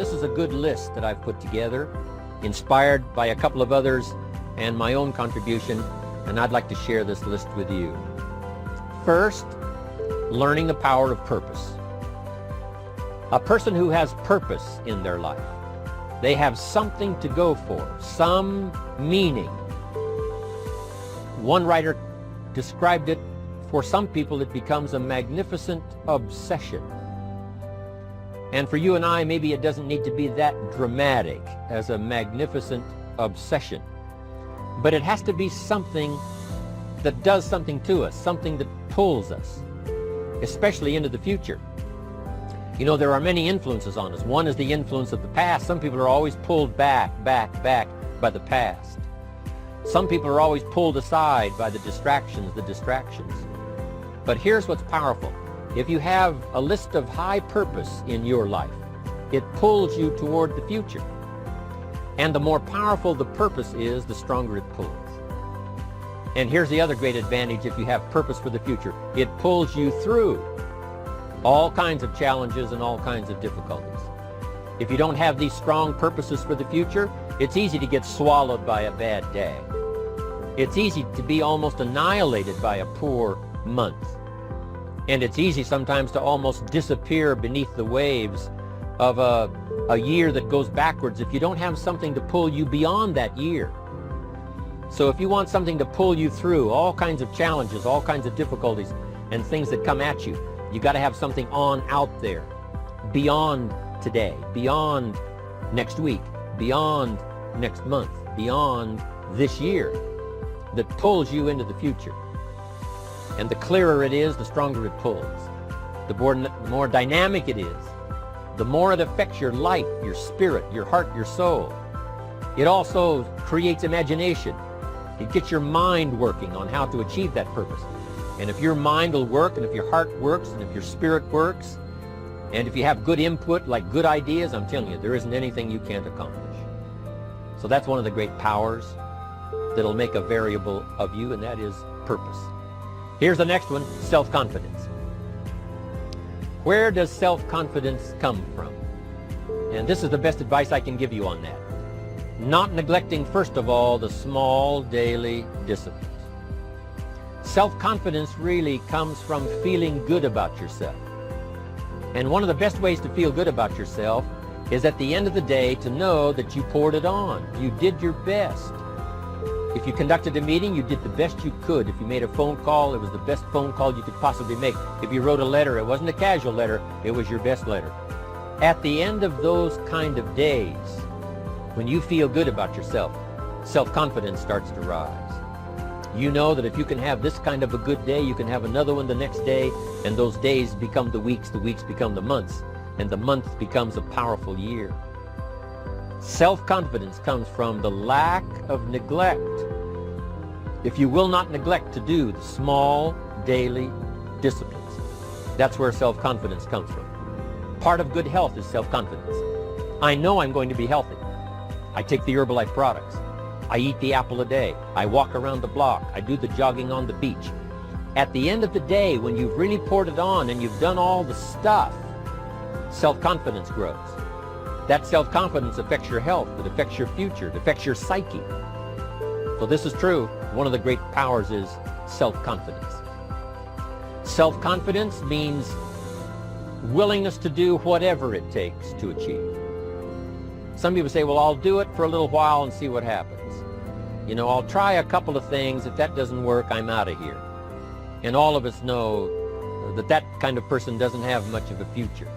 this is a good list that I've put together, inspired by a couple of others and my own contribution, and I'd like to share this list with you. First, learning the power of purpose. A person who has purpose in their life, they have something to go for, some meaning. One writer described it, for some people it becomes a magnificent obsession. And for you and I, maybe it doesn't need to be that dramatic as a magnificent obsession. But it has to be something that does something to us, something that pulls us, especially into the future. You know, there are many influences on us. One is the influence of the past. Some people are always pulled back by the past. Some people are always pulled aside by the distractions. But here's what's powerful. If you have a list of high purpose in your life, it pulls you toward the future. And the more powerful the purpose is, the stronger it pulls. And here's the other great advantage if you have purpose for the future. It pulls you through all kinds of challenges and all kinds of difficulties. If you don't have these strong purposes for the future, it's easy to get swallowed by a bad day. It's easy to be almost annihilated by a poor month. And it's easy sometimes to almost disappear beneath the waves of a year that goes backwards if you don't have something to pull you beyond that year. So if you want something to pull you through all kinds of challenges, all kinds of difficulties and things that come at you, you got to have something on out there, beyond today, beyond next week, beyond next month, beyond this year, that pulls you into the future. And the clearer it is, the stronger it pulls. The more dynamic it is, the more it affects your life, your spirit, your heart, your soul. It also creates imagination. It gets your mind working on how to achieve that purpose. And if your mind will work, and if your heart works, and if your spirit works, and if you have good input, like good ideas, I'm telling you, there isn't anything you can't accomplish. So that's one of the great powers that'll make a variable of you, and that is purpose. Here's the next one, self-confidence. Where does self-confidence come from? And this is the best advice I can give you on that. Not neglecting, first of all, the small daily disciplines. Self-confidence really comes from feeling good about yourself. And one of the best ways to feel good about yourself is at the end of the day to know that you poured it on. You did your best. If you conducted a meeting, you did the best you could. If you made a phone call, it was the best phone call you could possibly make. If you wrote a letter, it wasn't a casual letter, it was your best letter. At the end of those kind of days, when you feel good about yourself, self-confidence starts to rise. You know that if you can have this kind of a good day, you can have another one the next day, and those days become the weeks become the months, and the month becomes a powerful year. Self-confidence comes from the lack of neglect. If you will not neglect to do the small daily disciplines, that's where self-confidence comes from. Part of good health is self-confidence. I know I'm going to be healthy. I take the Herbalife products. I eat the apple a day. I walk around the block. I do the jogging on the beach. At the end of the day, when you've really poured it on and you've done all the stuff, self-confidence grows. That self-confidence affects your health, it affects your future, it affects your psyche. So this is true. One of the great powers is self-confidence. Self-confidence means willingness to do whatever it takes to achieve. Some people say, well, I'll do it for a little while and see what happens. You know, I'll try a couple of things. If that doesn't work, I'm out of here. And all of us know that that kind of person doesn't have much of a future.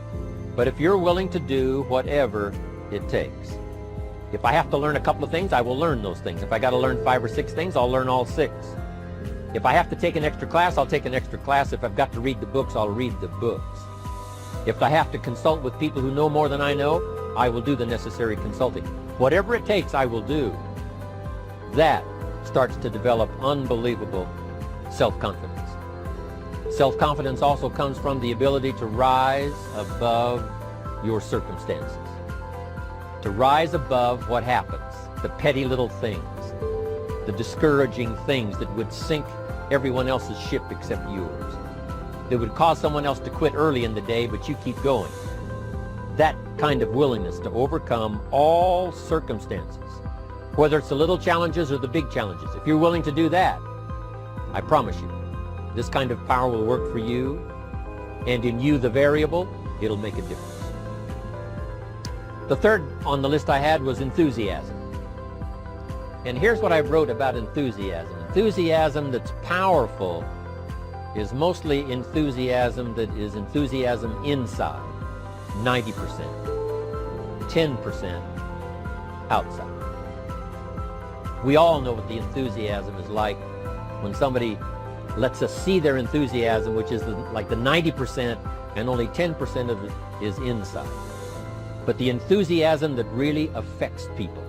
But if you're willing to do whatever it takes, if I have to learn a couple of things, I will learn those things. If I got to learn 5 or 6 things, I'll learn all 6. If I have to take an extra class, I'll take an extra class. If I've got to read the books, I'll read the books. If I have to consult with people who know more than I know, I will do the necessary consulting. Whatever it takes, I will do. That starts to develop unbelievable self-confidence. Self-confidence also comes from the ability to rise above your circumstances, to rise above what happens, the petty little things, the discouraging things that would sink everyone else's ship except yours, that would cause someone else to quit early in the day, but you keep going. that kind of willingness to overcome all circumstances, whether it's the little challenges or the big challenges. If you're willing to do that, I promise you, this kind of power will work for you, and in you, the variable, it'll make a difference. The third on the list I had was enthusiasm. And here's what I wrote about enthusiasm. Enthusiasm that's powerful is mostly enthusiasm that is enthusiasm inside, 90%, 10% outside. We all know what the enthusiasm is like when somebody lets us see their enthusiasm, which is like the 90%, and only 10% of it is inside. But the enthusiasm that really affects people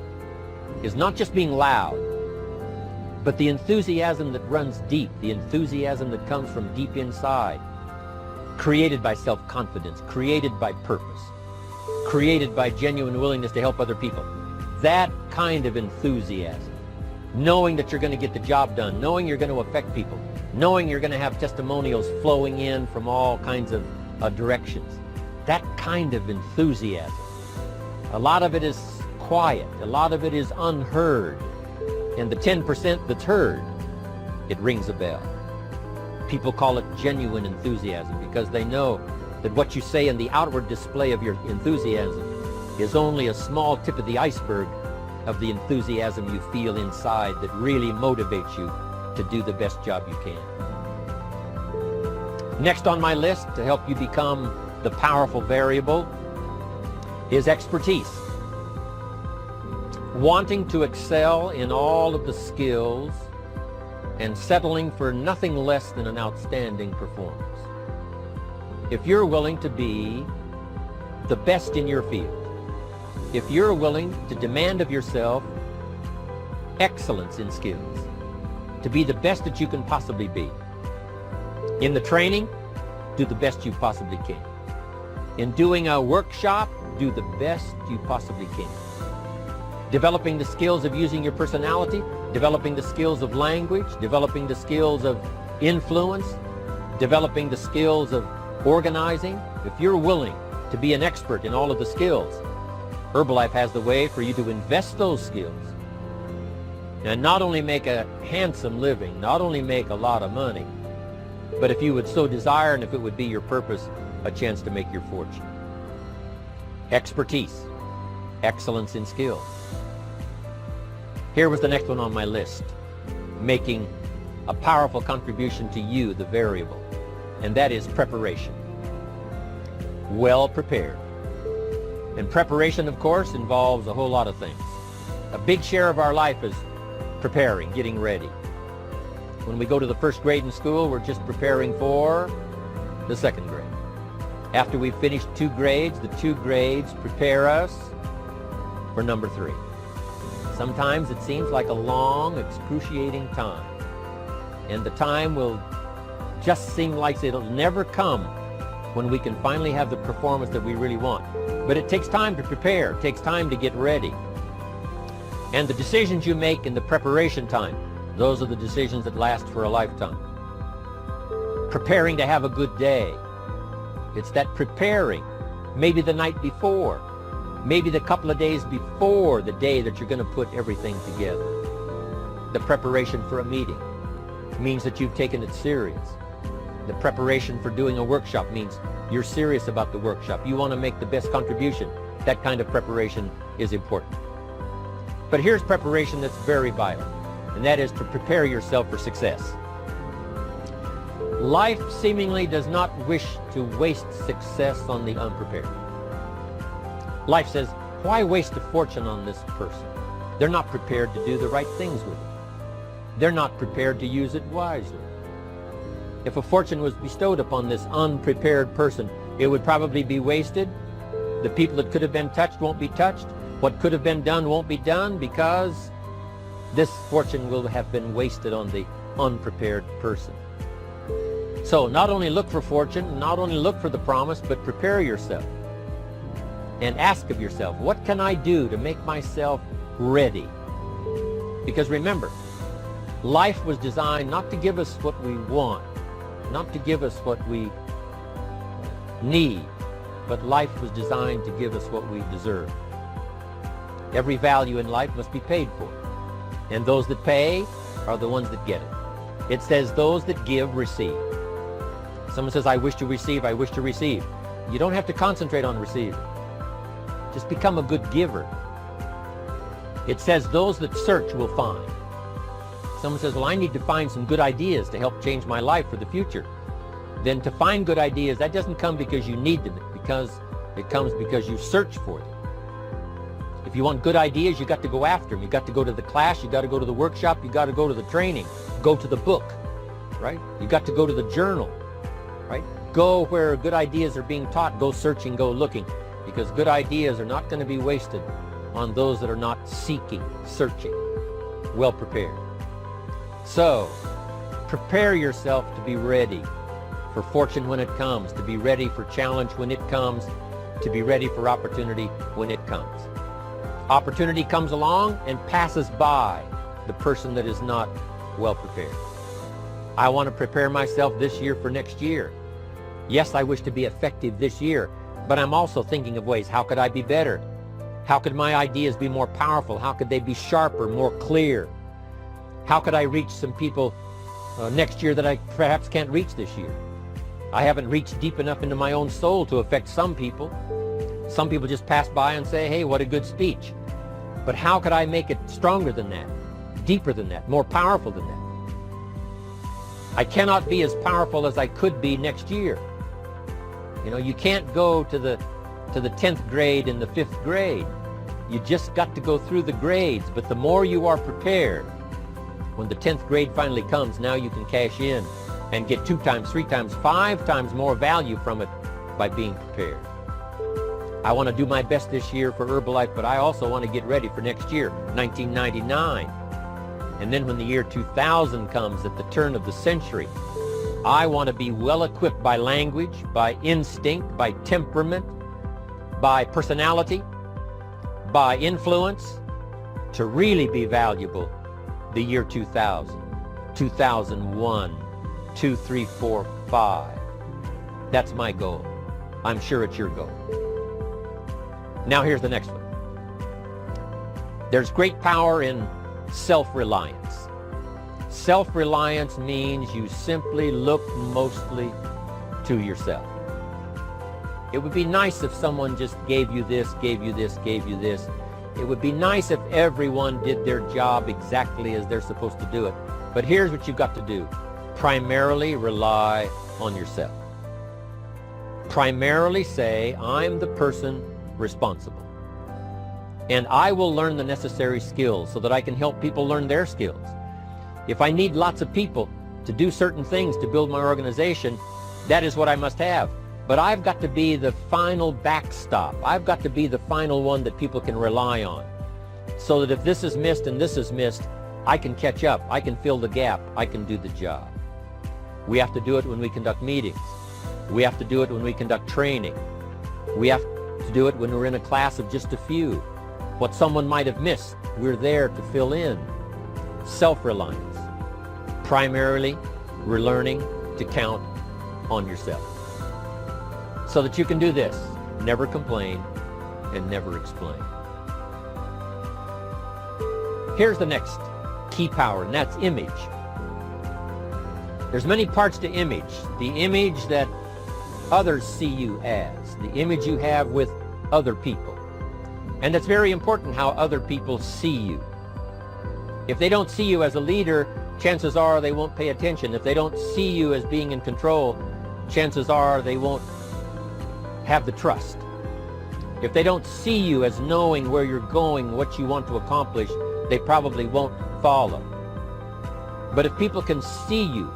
is not just being loud, but the enthusiasm that runs deep, the enthusiasm that comes from deep inside, created by self-confidence, created by purpose, created by genuine willingness to help other people. That kind of enthusiasm, knowing that you're going to get the job done, knowing you're going to affect people, knowing you're going to have testimonials flowing in from all kinds of directions. That kind of enthusiasm. A lot of it is quiet. A lot of it is unheard. And the 10% that's heard, it rings a bell. People call it genuine enthusiasm because they know that what you say in the outward display of your enthusiasm is only a small tip of the iceberg of the enthusiasm you feel inside that really motivates you to do the best job you can. Next on my list to help you become the powerful variable is expertise. Wanting to excel in all of the skills and settling for nothing less than an outstanding performance. If you're willing to be the best in your field, if you're willing to demand of yourself excellence in skills, to be the best that you can possibly be. In the training, do the best you possibly can. In doing a workshop, do the best you possibly can. Developing the skills of using your personality, developing the skills of language, developing the skills of influence, developing the skills of organizing. If you're willing to be an expert in all of the skills, Herbalife has the way for you to invest those skills and not only make a handsome living, not only make a lot of money, but if you would so desire and if it would be your purpose, a chance to make your fortune. Expertise, excellence in skills. Here was the next one on my list, making a powerful contribution to you, the variable, and that is preparation. Well prepared. And preparation, of course, involves a whole lot of things. A big share of our life is preparing, getting ready. When we go to the first grade in school, we're just preparing for the second grade. After we've finished 2 grades, the 2 grades prepare us for number 3. Sometimes it seems like a long, excruciating time. And the time will just seem like it'll never come when we can finally have the performance that we really want. But it takes time to prepare. It takes time to get ready. And the decisions you make in the preparation time, those are the decisions that last for a lifetime. Preparing to have a good day. It's that preparing, maybe the night before, maybe the couple of days before the day that you're going to put everything together. The preparation for a meeting means that you've taken it serious. The preparation for doing a workshop means you're serious about the workshop. You want to make the best contribution. That kind of preparation is important. But here's preparation that's very vital, and that is to prepare yourself for success. Life seemingly does not wish to waste success on the unprepared. Life says, why waste a fortune on this person? They're not prepared to do the right things with it. They're not prepared to use it wisely. If a fortune was bestowed upon this unprepared person, it would probably be wasted. The people that could have been touched won't be touched. What could have been done won't be done because this fortune will have been wasted on the unprepared person. So not only look for fortune, not only look for the promise, but prepare yourself and ask of yourself, what can I do to make myself ready? Because remember, life was designed not to give us what we want, not to give us what we need, but life was designed to give us what we deserve. Every value in life must be paid for, and those that pay are the ones that get it. It says those that give receive. Someone says, I wish to receive, I wish to receive. You don't have to concentrate on receiving. Just become a good giver. It says those that search will find. Someone says, well, I need to find some good ideas to help change my life for the future. Then to find good ideas, that doesn't come because you need them, because it comes because you search for them. If you want good ideas, you got to go after them. You got to go to the class, you got to go to the workshop, you got to go to the training, go to the book, right? You got to go to the journal, right? Go where good ideas are being taught, go searching, go looking, because good ideas are not going to be wasted on those that are not seeking, searching, well prepared. So, prepare yourself to be ready for fortune when it comes, to be ready for challenge when it comes, to be ready for opportunity when it comes. Opportunity comes along and passes by the person that is not well prepared. I want to prepare myself this year for next year. Yes, I wish to be effective this year, but I'm also thinking of ways, how could I be better? How could my ideas be more powerful? How could they be sharper, more clear? How could I reach some people next year that I perhaps can't reach this year? I haven't reached deep enough into my own soul to affect some people. Some people just pass by and say, hey, what a good speech. But how could I make it stronger than that, deeper than that, more powerful than that? I cannot be as powerful as I could be next year. You know, you can't go to the 10th grade in the 5th grade. You just got to go through the grades. But the more you are prepared, when the 10th grade finally comes, now you can cash in and get 2 times, 3 times, 5 times more value from it by being prepared. I want to do my best this year for Herbalife, but I also want to get ready for next year, 1999. And then when the year 2000 comes, at the turn of the century, I want to be well equipped by language, by instinct, by temperament, by personality, by influence, to really be valuable the year 2000, 2001, 2, 3, 4, 5. That's my goal. I'm sure it's your goal. Now here's the next one. There's great power in self-reliance. Self-reliance means you simply look mostly to yourself. It would be nice if someone just gave you this, gave you this, gave you this. It would be nice if everyone did their job exactly as they're supposed to do it. But here's what you've got to do. Primarily rely on yourself. Primarily say, I'm the person responsible. And I will learn the necessary skills so that I can help people learn their skills. If I need lots of people to do certain things to build my organization, that is what I must have. But I've got to be the final backstop. I've got to be the final one that people can rely on. So that if this is missed and this is missed, I can catch up. I can fill the gap. I can do the job. We have to do it when we conduct meetings. We have to do it when we conduct training. We have to do it when we're in a class of just a few. What someone might have missed, we're there to fill in. Self-reliance. Primarily, we're learning to count on yourself. So that you can do this, never complain and never explain. Here's the next key power, and that's image. There's many parts to image. The image that others see you as, the image you have with other people. And it's very important how other people see you. If they don't see you as a leader, chances are they won't pay attention. If they don't see you as being in control, chances are they won't have the trust. If they don't see you as knowing where you're going, what you want to accomplish, they probably won't follow. But if people can see you,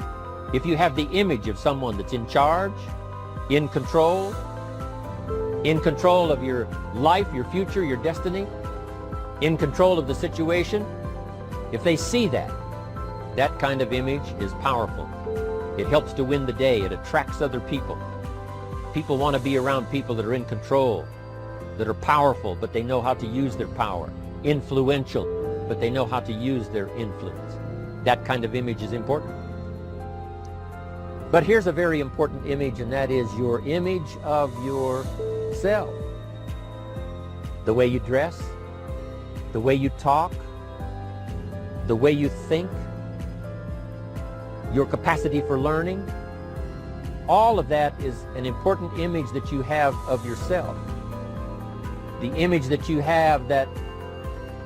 if you have the image of someone that's in charge, in control of your life, your future, your destiny, in control of the situation, if they see that, that kind of image is powerful. It helps to win the day. It attracts other people. People want to be around people that are in control, that are powerful, but they know how to use their power. Influential, but they know how to use their influence. That kind of image is important. But here's a very important image, and that is your image of yourself. The way you dress, the way you talk, the way you think, your capacity for learning, all of that is an important image that you have of yourself. The image that you have that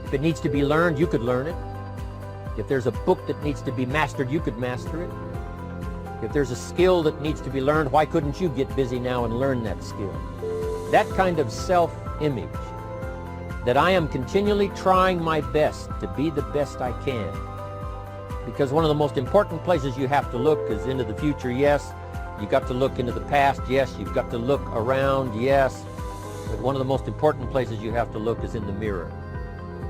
if it needs to be learned, you could learn it. If there's a book that needs to be mastered, you could master it. If there's a skill that needs to be learned, why couldn't you get busy now and learn that skill? That kind of self-image, that I am continually trying my best to be the best I can. Because one of the most important places you have to look is into the future, yes. You've got to look into the past, yes. You've got to look around, yes. But one of the most important places you have to look is in the mirror.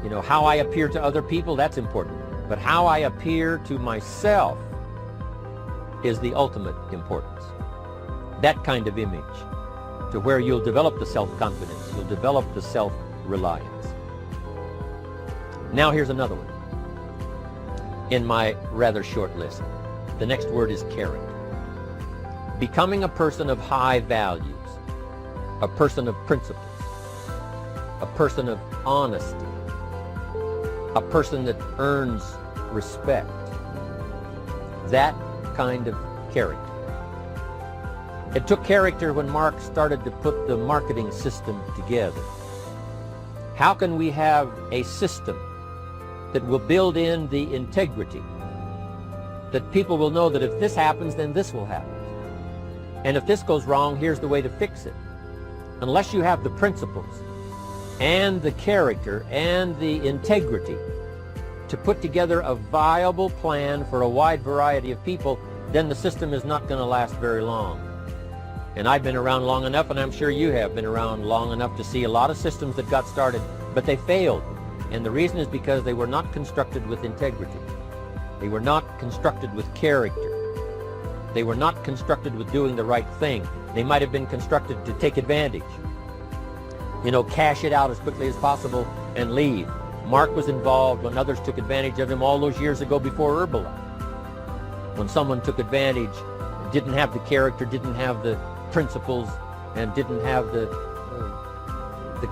You know, how I appear to other people, that's important. But how I appear to myself is the ultimate importance. That kind of image, to where you'll develop the self-confidence, you'll develop the self-reliance. Now here's another one in my rather short list. The next word is character. Becoming a person of high values, a person of principles, a person of honesty, a person that earns respect. That kind of character. It took character when Mark started to put the marketing system together. How can we have a system that will build in the integrity, that people will know that if this happens, then this will happen. And if this goes wrong, here's the way to fix it. Unless you have the principles and the character and the integrity to put together a viable plan for a wide variety of people, then the system is not going to last very long. And I've been around long enough, and I'm sure you have been around long enough to see a lot of systems that got started, but they failed. And the reason is because they were not constructed with integrity. They were not constructed with character. They were not constructed with doing the right thing. They might have been constructed to take advantage. You know, cash it out as quickly as possible and leave. Mark was involved when others took advantage of him all those years ago before Herbalife. When someone took advantage, didn't have the character, didn't have the principles, and didn't have the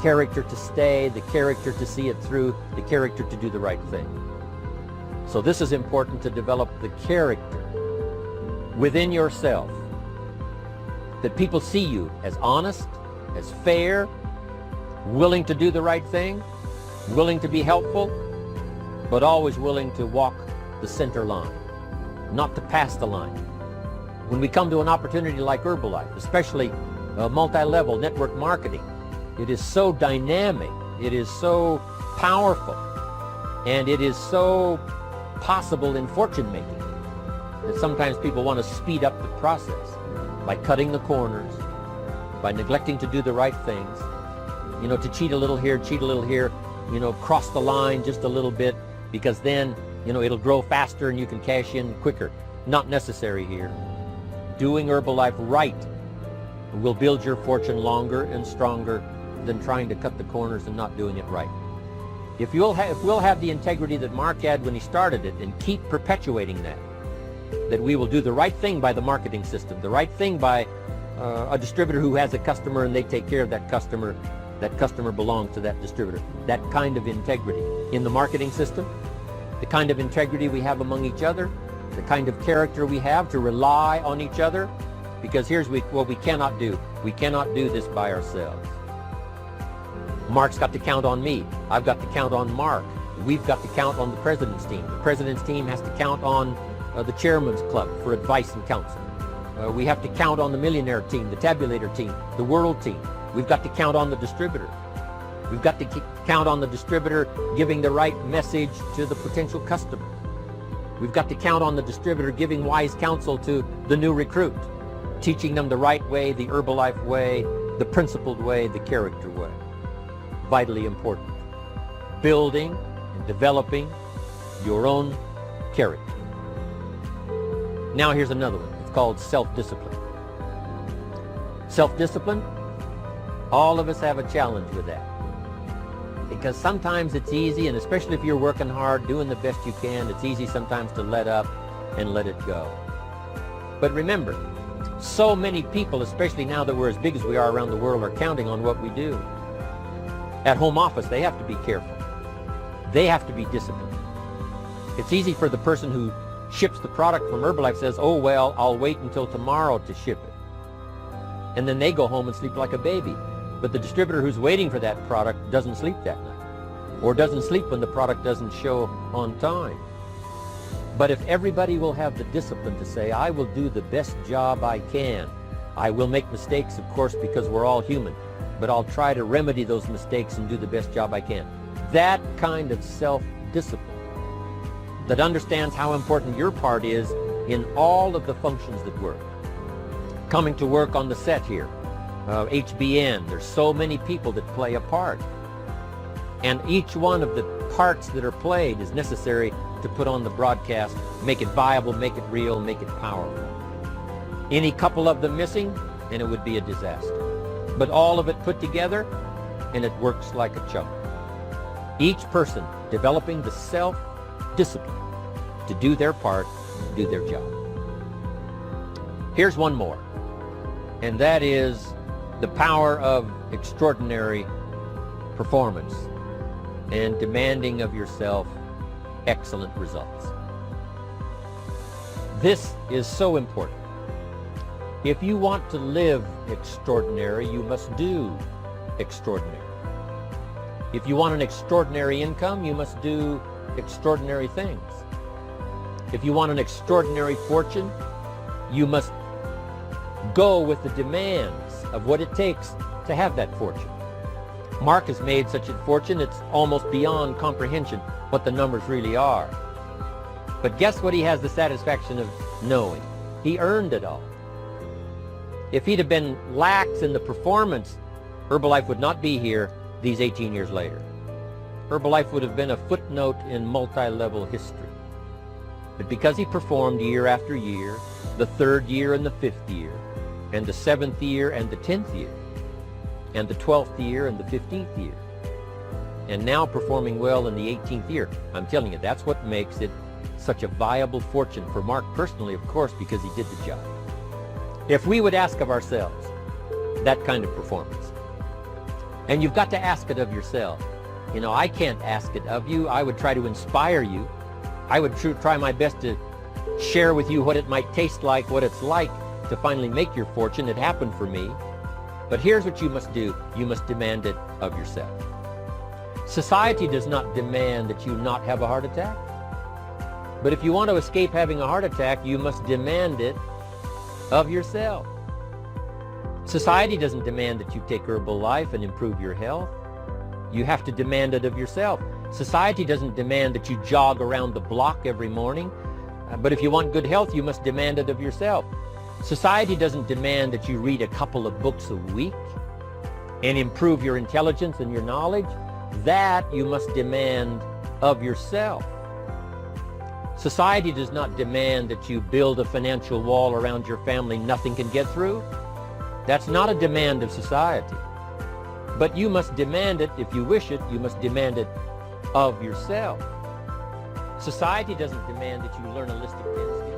character to stay, the character to see it through, the character to do the right thing. So this is important, to develop the character within yourself, that people see you as honest, as fair, willing to do the right thing, willing to be helpful, but always willing to walk the center line, not to pass the line. When we come to an opportunity like Herbalife, especially multi-level network marketing, it is so dynamic, it is so powerful, and it is so possible in fortune making that sometimes people want to speed up the process by cutting the corners, by neglecting to do the right things, you know, to cheat a little here, you know, cross the line just a little bit, because then, you know, it'll grow faster and you can cash in quicker. Not necessary here. Doing Herbalife right will build your fortune longer and stronger than trying to cut the corners and not doing it right. If we'll have the integrity that Mark had when he started it, and keep perpetuating that we will do the right thing by the marketing system, the right thing by a distributor who has a customer and they take care of that customer belongs to that distributor. That kind of integrity in the marketing system, the kind of integrity we have among each other, the kind of character we have to rely on each other, because here's what we cannot do. We cannot do this by ourselves. Mark's got to count on me. I've got to count on Mark. We've got to count on the president's team. The president's team has to count on the chairman's club for advice and counsel. We have to count on the millionaire team, the tabulator team, the world team. We've got to count on the distributor. We've got to count on the distributor giving the right message to the potential customer. We've got to count on the distributor giving wise counsel to the new recruit, teaching them the right way, the Herbalife way, the principled way, the character way. Vitally important. Building and developing your own character. Now here's another one. It's called self-discipline. Self-discipline, all of us have a challenge with that. Because sometimes it's easy, and especially if you're working hard, doing the best you can, it's easy sometimes to let up and let it go. But remember, so many people, especially now that we're as big as we are around the world, are counting on what we do. At home office, they have to be careful. They have to be disciplined. It's easy for the person who ships the product from Herbalife says, oh, well, I'll wait until tomorrow to ship it. And then they go home and sleep like a baby. But the distributor who's waiting for that product doesn't sleep that night, or doesn't sleep when the product doesn't show on time. But if everybody will have the discipline to say, I will do the best job I can. I will make mistakes, of course, because we're all human, but I'll try to remedy those mistakes and do the best job I can. That kind of self-discipline that understands how important your part is in all of the functions that work. Coming to work on the set here, HBN, there's so many people that play a part. And each one of the parts that are played is necessary to put on the broadcast, make it viable, make it real, make it powerful. Any couple of them missing, and it would be a disaster. But all of it put together, and it works like a charm. Each person developing the self-discipline to do their part, do their job. Here's one more, and that is the power of extraordinary performance and demanding of yourself excellent results. This is so important. If you want to live extraordinary, you must do extraordinary. If you want an extraordinary income, you must do extraordinary things. If you want an extraordinary fortune, you must go with the demands of what it takes to have that fortune. Mark has made such a fortune, it's almost beyond comprehension what the numbers really are. But guess what he has the satisfaction of knowing? He earned it all. If he'd have been lax in the performance, Herbalife would not be here these 18 years later. Herbalife would have been a footnote in multi-level history. But because he performed year after year, the 3rd year and the 5th year, and the 7th year and the 10th year, and the 12th year and the 15th year, and now performing well in the 18th year, I'm telling you, that's what makes it such a viable fortune for Mark personally, of course, because he did the job. If we would ask of ourselves that kind of performance, and you've got to ask it of yourself. You know, I can't ask it of you. I would try to inspire you. I would try my best to share with you what it might taste like, what it's like to finally make your fortune. It happened for me. But here's what you must do. You must demand it of yourself. Society does not demand that you not have a heart attack. But if you want to escape having a heart attack, you must demand it of yourself. Society doesn't demand that you take Herbalife and improve your health. You have to demand it of yourself. Society doesn't demand that you jog around the block every morning. But if you want good health, you must demand it of yourself. Society doesn't demand that you read a couple of books a week and improve your intelligence and your knowledge. That you must demand of yourself. Society does not demand that you build a financial wall around your family nothing can get through. That's not a demand of society. But you must demand it, if you wish it, you must demand it of yourself. Society doesn't demand that you learn a list of 10 skills.